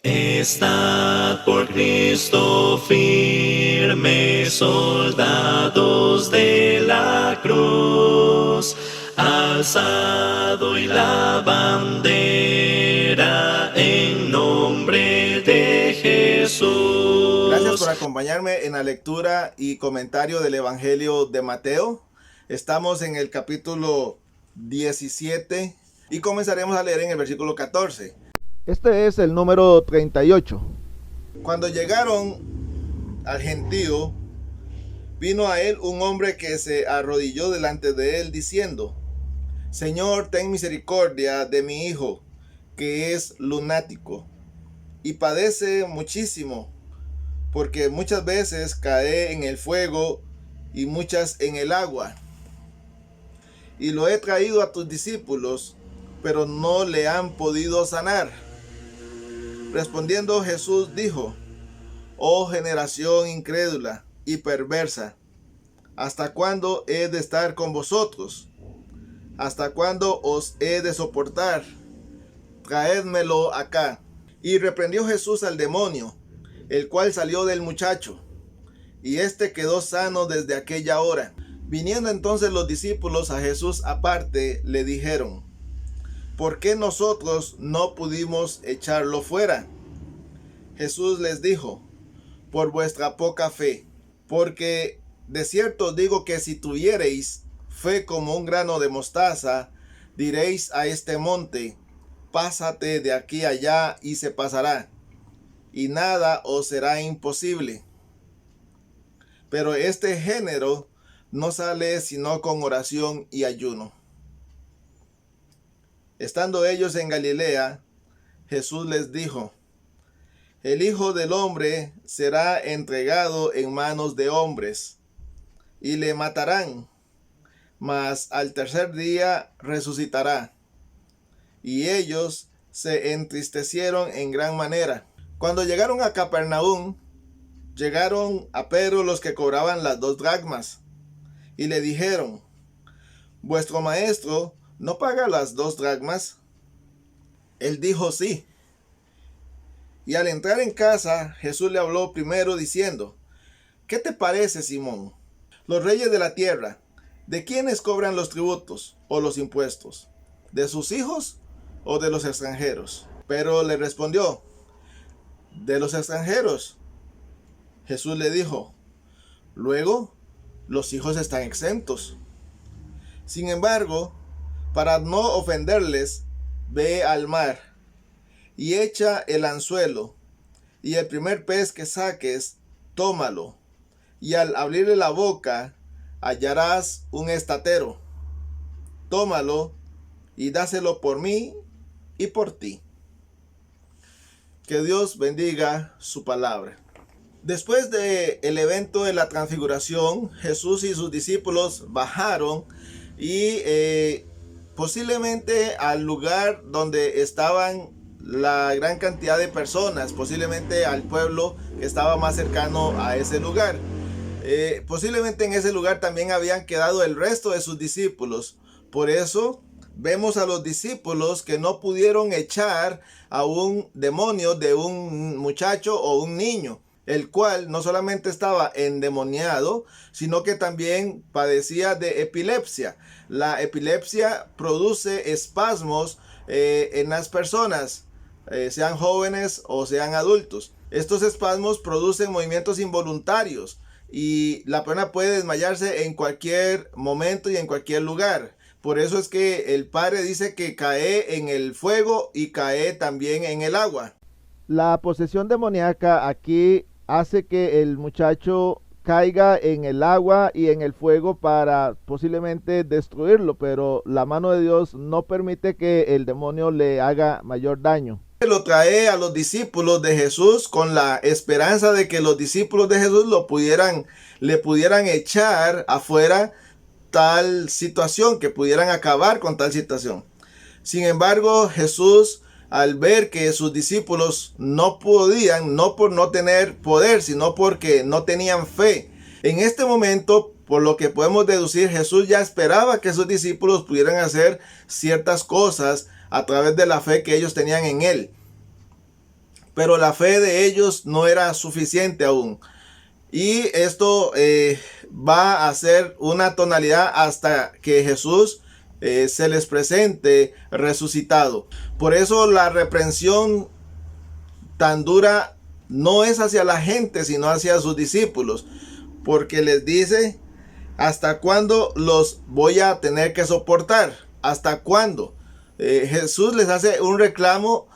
Estad por Cristo firmes, soldados de la cruz, alzad hoy la bandera en nombre de Jesús. Gracias por acompañarme en la lectura y comentario del Evangelio de Mateo. Estamos en el capítulo 17 y comenzaremos a leer en el versículo 14. Este es el número 38. Cuando llegaron al gentío, vino a él un hombre que se arrodilló delante de él diciendo: Señor, ten misericordia de mi hijo, que es lunático y padece muchísimo, porque muchas veces cae en el fuego y muchas en el agua. Y lo he traído a tus discípulos, pero no le han podido sanar. Respondiendo Jesús dijo: Oh generación incrédula y perversa, ¿hasta cuándo he de estar con vosotros? ¿Hasta cuándo os he de soportar? Traédmelo acá. Y reprendió Jesús al demonio, el cual salió del muchacho, y éste quedó sano desde aquella hora. Viniendo entonces los discípulos a Jesús aparte, le dijeron: ¿por qué nosotros no pudimos echarlo fuera? Jesús les dijo: por vuestra poca fe, porque de cierto os digo que si tuviereis fe como un grano de mostaza, diréis a este monte: pásate de aquí allá, y se pasará, y nada os será imposible. Pero este género no sale sino con oración y ayuno. Estando ellos en Galilea, Jesús les dijo: el Hijo del Hombre será entregado en manos de hombres, y le matarán, mas al tercer día resucitará. Y ellos se entristecieron en gran manera. Cuando llegaron a Capernaum, llegaron a Pedro los que cobraban las 2 dracmas, y le dijeron: ¿vuestro maestro no paga las 2 dracmas? Él dijo: sí. Y al entrar en casa, Jesús le habló primero diciendo: ¿qué te parece, Simón? Los reyes de la tierra, ¿de quiénes cobran los tributos o los impuestos? ¿De sus hijos o de los extranjeros? Pero le respondió: de los extranjeros. Jesús le dijo: luego, los hijos están exentos. Sin embargo, para no ofenderles, ve al mar y echa el anzuelo, y el primer pez que saques, tómalo, y al abrirle la boca, hallarás un estatero. Tómalo y dáselo por mí y por ti. Que Dios bendiga su palabra. Después del evento de la transfiguración, Jesús y sus discípulos bajaron y posiblemente al lugar donde estaban la gran cantidad de personas, posiblemente al pueblo que estaba más cercano a ese lugar. Posiblemente en ese lugar también habían quedado el resto de sus discípulos. Por eso vemos a los discípulos que no pudieron echar a un demonio de un muchacho o un niño, el cual no solamente estaba endemoniado, sino que también padecía de epilepsia. La epilepsia produce espasmos en las personas, sean jóvenes o sean adultos. Estos espasmos producen movimientos involuntarios y la persona puede desmayarse en cualquier momento y en cualquier lugar. Por eso es que el Padre dice que cae en el fuego y cae también en el agua. La posesión demoníaca aquí hace que el muchacho caiga en el agua y en el fuego para posiblemente destruirlo, pero la mano de Dios no permite que el demonio le haga mayor daño. Lo trae a los discípulos de Jesús con la esperanza de que los discípulos de Jesús le pudieran echar afuera tal situación, que pudieran acabar con tal situación. Sin embargo, Jesús, al ver que sus discípulos no podían, no por no tener poder, sino porque no tenían fe, en este momento, por lo que podemos deducir, Jesús ya esperaba que sus discípulos pudieran hacer ciertas cosas a través de la fe que ellos tenían en él. pero la fe de ellos no era suficiente aún. Y esto va a ser una tonalidad hasta que Jesús se les presente resucitado. Por eso la reprensión tan dura no es hacia la gente, sino hacia sus discípulos, porque les dice: ¿hasta cuándo los voy a tener que soportar? ¿Hasta cuándo? Jesús les hace un reclamo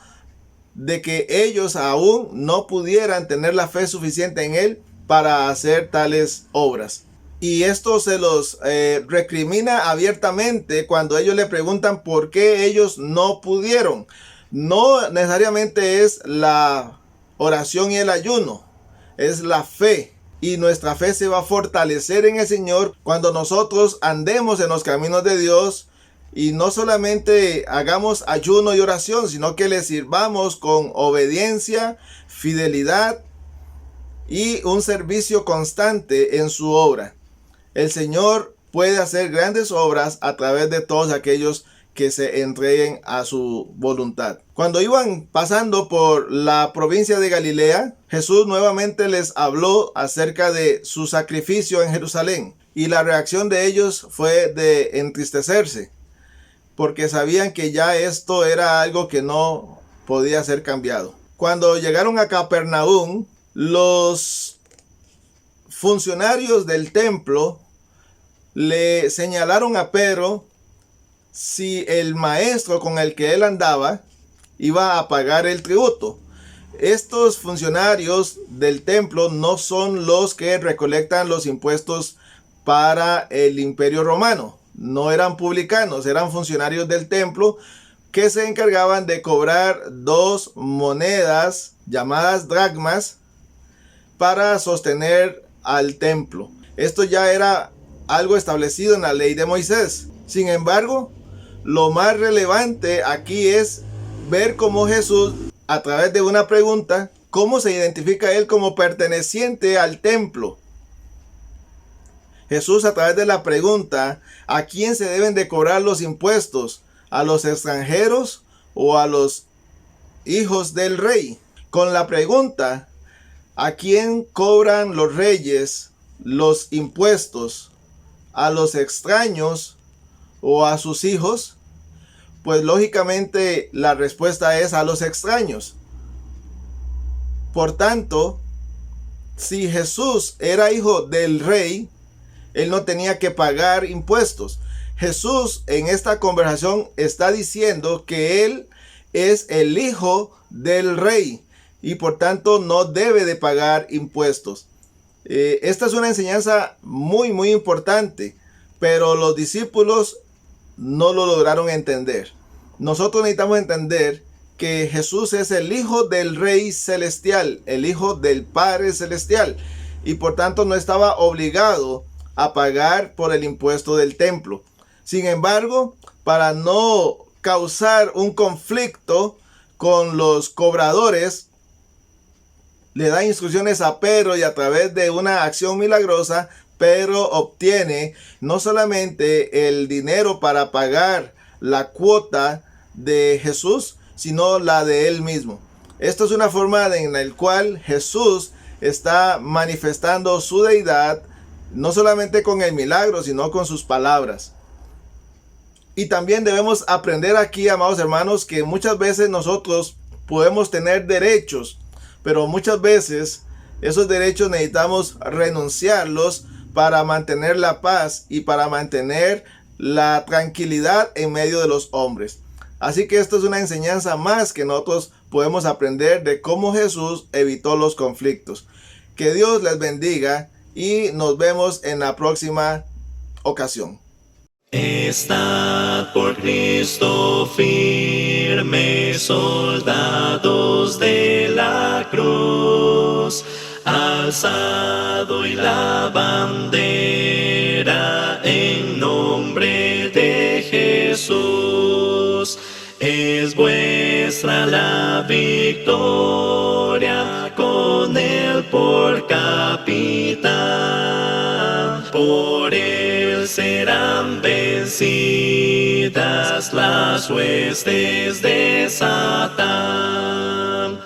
de que ellos aún no pudieran tener la fe suficiente en Él para hacer tales obras. Y esto se los recrimina abiertamente cuando ellos le preguntan por qué ellos no pudieron. No necesariamente es la oración y el ayuno, es la fe. Y nuestra fe se va a fortalecer en el Señor cuando nosotros andemos en los caminos de Dios y no solamente hagamos ayuno y oración, sino que le sirvamos con obediencia, fidelidad y un servicio constante en su obra. El Señor puede hacer grandes obras a través de todos aquellos que se entreguen a su voluntad. Cuando iban pasando por la provincia de Galilea, Jesús nuevamente les habló acerca de su sacrificio en Jerusalén, y la reacción de ellos fue de entristecerse, porque sabían que ya esto era algo que no podía ser cambiado. Cuando llegaron a Capernaum, los funcionarios del templo le señalaron a Pedro si el maestro con el que él andaba iba a pagar el tributo. Estos funcionarios del templo no son los que recolectan los impuestos para el Imperio Romano. No eran publicanos, eran funcionarios del templo que se encargaban de cobrar 2 monedas llamadas dracmas para sostener al templo. Esto ya era algo establecido en la ley de Moisés. Sin embargo, lo más relevante aquí es ver cómo Jesús, a través de una pregunta, cómo se identifica él como perteneciente al templo. Jesús, a través de la pregunta, ¿a quién se deben de cobrar los impuestos? ¿A los extranjeros o a los hijos del rey? Con la pregunta, ¿a quién cobran los reyes los impuestos? ¿A los extraños o a sus hijos? Pues lógicamente la respuesta es a los extraños. Por tanto, si Jesús era hijo del rey, él no tenía que pagar impuestos. Jesús en esta conversación está diciendo que él es el hijo del rey y por tanto no debe de pagar impuestos. Esta es una enseñanza muy importante, pero los discípulos no lo lograron entender. Nosotros necesitamos entender que Jesús es el hijo del Rey celestial, el hijo del Padre celestial, y por tanto no estaba obligado a pagar por el impuesto del templo. Sin embargo, para no causar un conflicto con los cobradores, le da instrucciones a Pedro, y a través de una acción milagrosa, Pedro obtiene no solamente el dinero para pagar la cuota de Jesús, sino la de él mismo. Esto es una forma en la cual Jesús está manifestando su deidad, no solamente con el milagro, sino con sus palabras. Y también debemos aprender aquí, amados hermanos, que muchas veces nosotros podemos tener derechos, pero muchas veces esos derechos necesitamos renunciarlos para mantener la paz y para mantener la tranquilidad en medio de los hombres. Así que esto es una enseñanza más que nosotros podemos aprender de cómo Jesús evitó los conflictos. Que Dios les bendiga y nos vemos en la próxima ocasión. Estad por Cristo firmes, soldados de la cruz, alzado y la bandera en nombre de Jesús. Es vuestra la victoria con él por capitán. Por él serán vencidas las huestes de Satán.